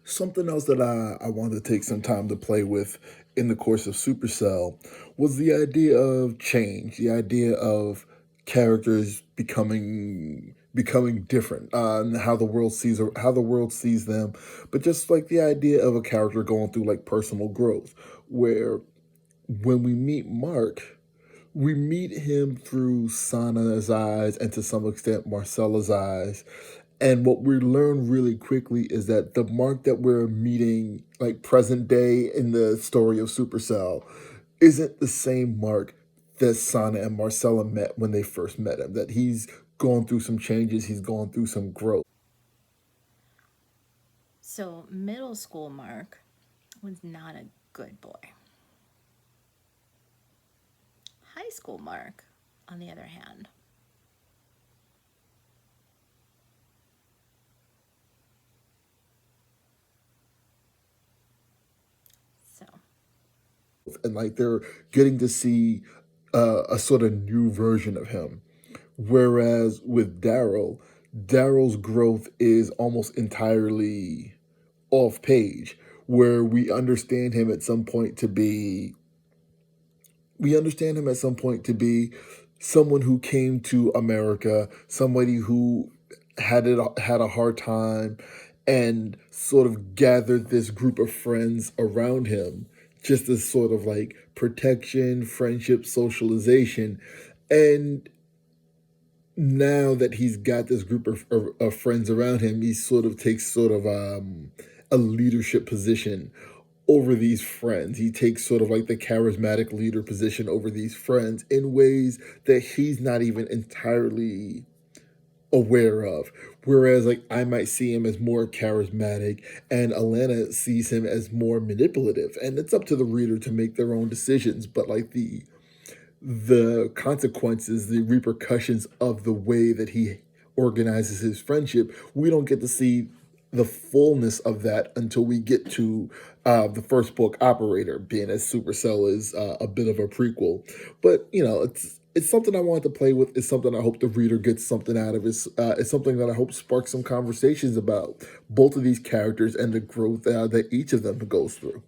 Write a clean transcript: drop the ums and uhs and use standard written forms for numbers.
Something else that I wanted to take some time to play with in the course of Supercell was the idea of change, the idea of characters becoming different, and how the world sees them, but just like the idea of a character going through like personal growth, where when we meet Mark, we meet him through Sana's eyes and to some extent Marcella's eyes. And what we learn really quickly is that the Mark that we're meeting, like present day in the story of Supercell, isn't the same Mark that Sana and Marcella met when they first met him. That he's gone through some changes, he's gone through some growth. So, middle school Mark was not a good boy. High school Mark, on the other hand, so And like they're getting to see a sort of new version of him. Whereas with Darryl, Darryl's growth is almost entirely off page, where we understand him at some point to be someone who came to America, somebody who had a hard time and sort of gathered this group of friends around him just as sort of like protection, friendship, socialization. And now that he's got this group of friends around him, he sort of takes sort of a leadership position over these friends. He takes sort of like the charismatic leader position over these friends in ways that he's not even entirely aware of. Whereas like I might see him as more charismatic and Alana sees him as more manipulative. And it's up to the reader to make their own decisions. But like the consequences, the repercussions of the way that he organizes his friendship, we don't get to see the fullness of that until we get to the first book, Operator, being as Supercell is a bit of a prequel. But you know, it's something I wanted to play with. It's something I hope the reader gets something out of. It's something that I hope sparks some conversations about both of these characters and the growth that each of them goes through.